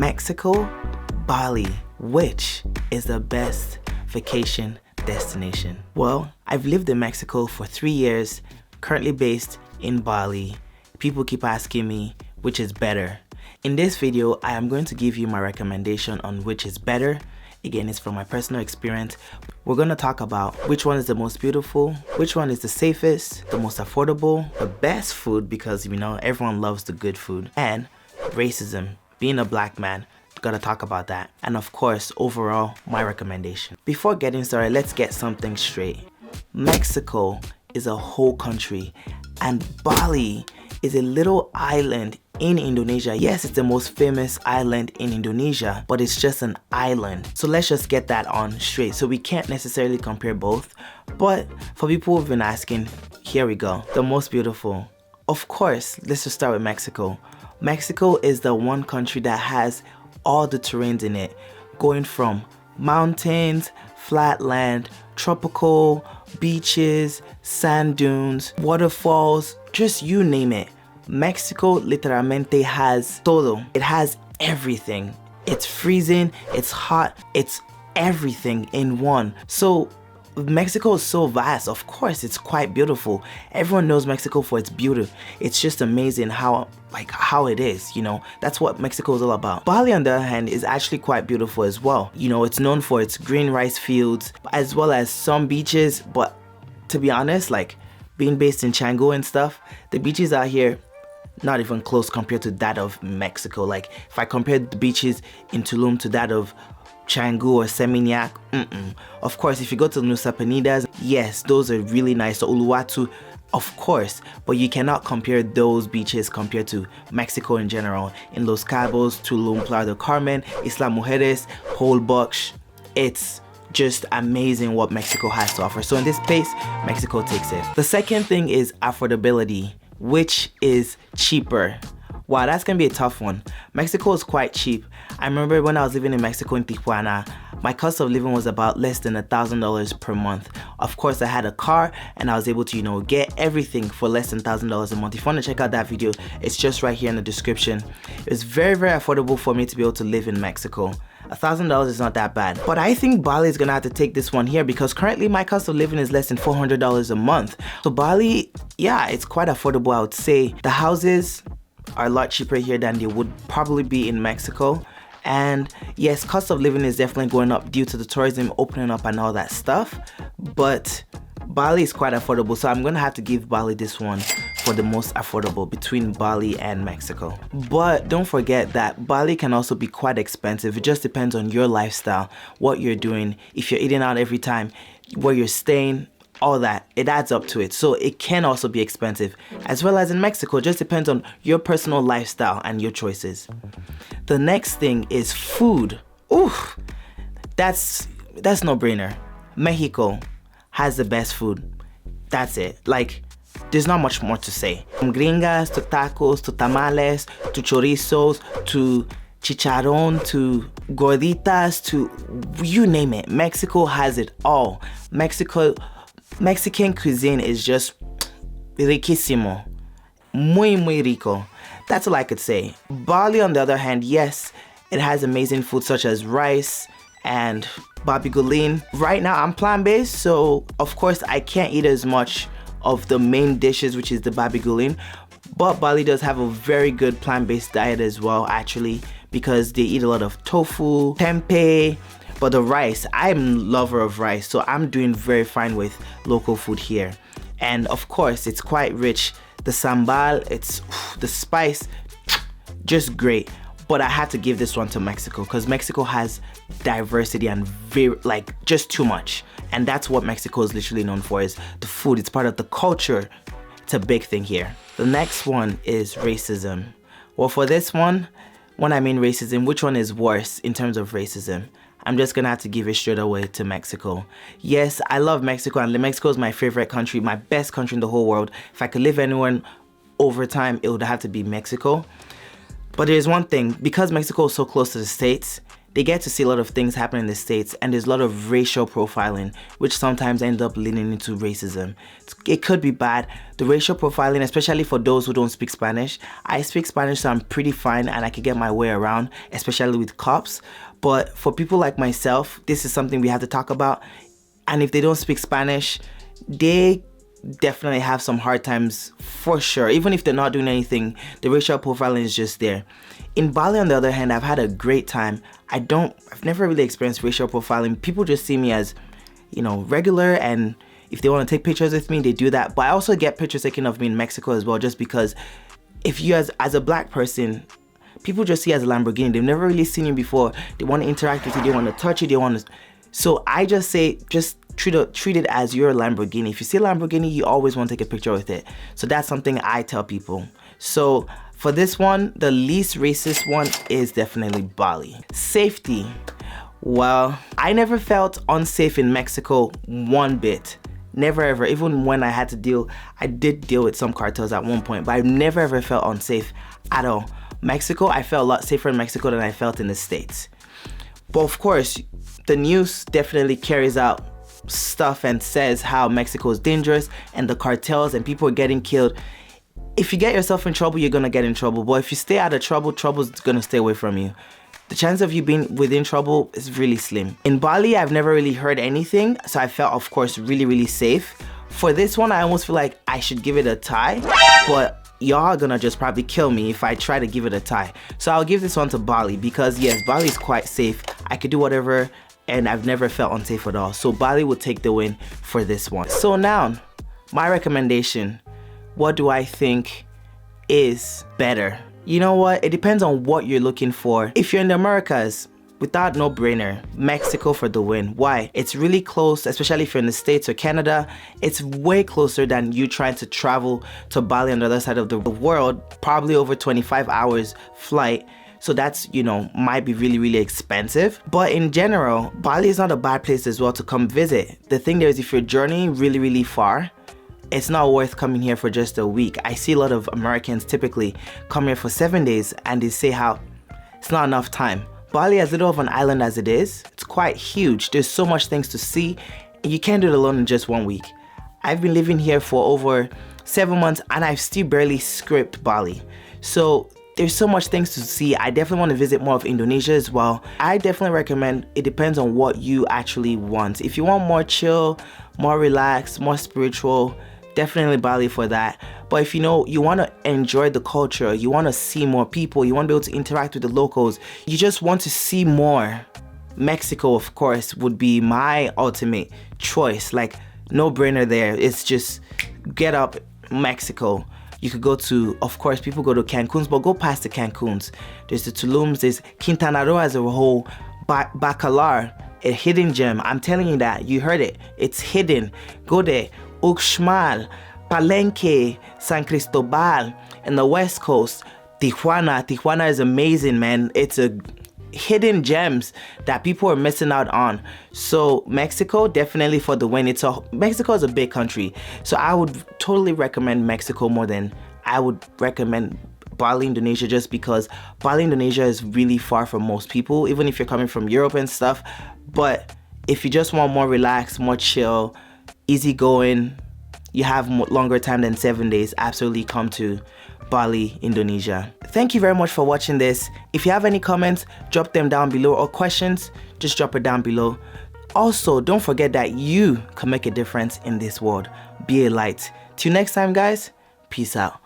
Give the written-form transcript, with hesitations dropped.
Mexico, Bali, which is the best vacation destination? Well, I've lived in Mexico for 3 years, currently based in Bali. People keep asking me which is better. In this video, I am going to give you my recommendation on which is better. Again, it's from my personal experience. We're going to talk about which one is the most beautiful, which one is the safest, the most affordable, the best food, because you know everyone loves the good food, and racism. Being a black man, gotta talk about that. And of course, overall, my recommendation. Before getting started, let's get something straight. Mexico is a whole country, and Bali is a little island in Indonesia. Yes, it's the most famous island in Indonesia, but it's just an island. So let's just get that on straight. So we can't necessarily compare both, but for people who've been asking, here we go. The most beautiful. Of course, let's just start with Mexico. Mexico is the one country that has all the terrains in it, going from mountains, flat land, tropical, beaches, sand dunes, waterfalls, just you name it. Mexico literalmente has todo. It has everything. It's freezing, it's hot, it's everything in one. So Mexico is so vast. Of course, it's quite beautiful. Everyone knows Mexico for its beauty. It's just amazing how it is, you know. That's what Mexico is all about. Bali, on the other hand, is actually quite beautiful as well. You know, it's known for its green rice fields as well as some beaches, but to be honest, like being based in Canggu and stuff, the beaches out here not even close compared to that of Mexico. Like if I compare the beaches in Tulum to that of Canggu or Seminyak, Of course, if you go to Nusa Penidas, yes, those are really nice. So Uluwatu, of course, but you cannot compare those beaches compared to Mexico in general. In Los Cabos, Tulum, Playa del Carmen, Isla Mujeres, Holbox, it's just amazing what Mexico has to offer. So in this case, Mexico takes it. The second thing is affordability, which is cheaper. Wow, that's gonna be a tough one. Mexico is quite cheap. I remember when I was living in Mexico in Tijuana, my cost of living was about less than $1,000 per month. Of course, I had a car and I was able to, you know, get everything for less than $1,000 a month. If you want to check out that video, it's just right here in the description. It was very, very affordable for me to be able to live in Mexico. $1,000 is not that bad. But I think Bali is gonna have to take this one here because currently my cost of living is less than $400 a month. So Bali, yeah, it's quite affordable, I would say. The houses are a lot cheaper here than they would probably be in Mexico. And yes, cost of living is definitely going up due to the tourism opening up and all that stuff, but Bali is quite affordable, so I'm gonna have to give Bali this one for the most affordable between Bali and Mexico. But don't forget that Bali can also be quite expensive. It just depends on your lifestyle, what you're doing, if you're eating out every time, where you're staying, all that, it adds up to it. So it can also be expensive, as well as in Mexico. It just depends on your personal lifestyle and your choices. The next thing is food. Oof, that's no brainer. Mexico has the best food. That's it. Like, there's not much more to say. From gringas to tacos to tamales to chorizos to chicharron to gorditas to you name it. Mexico has it all. Mexican cuisine is just riquísimo. Muy, muy rico. That's all I could say. Bali, on the other hand, yes, it has amazing food such as rice and babiguling. Right now, I'm plant-based, so of course, I can't eat as much of the main dishes, which is the babiguling. But Bali does have a very good plant-based diet as well, actually, because they eat a lot of tofu, tempeh. But the rice, I'm a lover of rice, so I'm doing very fine with local food here. And of course, it's quite rich. The sambal, it's the spice, just great. But I had to give this one to Mexico because Mexico has diversity and very, like, just too much. And that's what Mexico is literally known for, is the food. It's part of the culture. It's a big thing here. The next one is racism. Well, for this one, when I mean racism, which one is worse in terms of racism? I'm just gonna have to give it straight away to Mexico. Yes, I love Mexico, and Mexico is my favorite country, my best country in the whole world. If I could live anywhere over time, it would have to be Mexico. But there's one thing, because Mexico is so close to the States, they get to see a lot of things happen in the States, and there's a lot of racial profiling, which sometimes end up leaning into racism. It could be bad. The racial profiling, especially for those who don't speak Spanish. I speak Spanish, so I'm pretty fine and I can get my way around, especially with cops. But for people like myself, this is something we have to talk about. And if they don't speak Spanish, they definitely have some hard times for sure. Even if they're not doing anything, the racial profiling is just there. In Bali, on the other hand, I've had a great time. I've never really experienced racial profiling. People just see me as, you know, regular, and if they want to take pictures with me, they do that. But I also get pictures taken of me in Mexico as well, just because if you as a black person, people just see you as a Lamborghini. They've never really seen you before. They want to interact with you, they want to touch you, they want to. So I just say, just treat it as your Lamborghini. If you see a Lamborghini, you always want to take a picture with it. So that's something I tell people. So for this one, the least racist one is definitely Bali. Safety. Well, I never felt unsafe in Mexico one bit. Never ever. Even when I did deal with some cartels at one point, but I never ever felt unsafe at all. Mexico, I felt a lot safer in Mexico than I felt in the States. But of course, the news definitely carries out stuff and says how Mexico is dangerous and the cartels and people are getting killed. If you get yourself in trouble, you're gonna get in trouble. But if you stay out of trouble, trouble's gonna stay away from you. The chance of you being within trouble is really slim. In Bali, I've never really heard anything, so I felt, of course, really, really safe. For this one, I almost feel like I should give it a tie, but y'all are gonna just probably kill me if I try to give it a tie. So I'll give this one to Bali because yes, Bali is quite safe. I could do whatever and I've never felt unsafe at all. So Bali will take the win for this one. So now, my recommendation, what do I think is better? You know what? It depends on what you're looking for. If you're in the Americas, without no brainer, Mexico for the win. Why? It's really close, especially if you're in the States or Canada. It's way closer than you trying to travel to Bali on the other side of the world, probably over 25 hours flight. So that's, you know, might be really, really expensive. But in general, Bali is not a bad place as well to come visit. The thing there is, if you're journeying really, really far, it's not worth coming here for just a week. I see a lot of Americans typically come here for 7 days and they say how it's not enough time. Bali, as little of an island as it is, it's quite huge. There's so much things to see, and you can't do it alone in just 1 week. I've been living here for over 7 months and I've still barely scraped Bali. So there's so much things to see. I definitely want to visit more of Indonesia as well. I definitely recommend, it depends on what you actually want. If you want more chill, more relaxed, more spiritual, definitely Bali for that. But if you know you want to enjoy the culture, you want to see more people, you want to be able to interact with the locals, you just want to see more, Mexico of course would be my ultimate choice. Like no brainer there. It's just get up Mexico. You could go to, of course, people go to Cancun's, but go past the Cancun's. There's the Tulums, there's Quintana Roo as a whole, Bacalar, a hidden gem. I'm telling you that, you heard it. It's hidden. Go there. Uxmal, Palenque, San Cristobal, and the West Coast, Tijuana. Tijuana is amazing, man. It's a hidden gems that people are missing out on. So Mexico, definitely for the win. Mexico is a big country, so I would totally recommend Mexico more than I would recommend Bali, Indonesia, just because Bali, Indonesia is really far from most people, even if you're coming from Europe and stuff. But if you just want more relaxed, more chill, easy going, you have longer time than 7 days, absolutely come to Bali, Indonesia. Thank you very much for watching this. If you have any comments, drop them down below, or questions, just drop it down below. Also, don't forget that you can make a difference in this world. Be a light. Till next time, guys, peace out.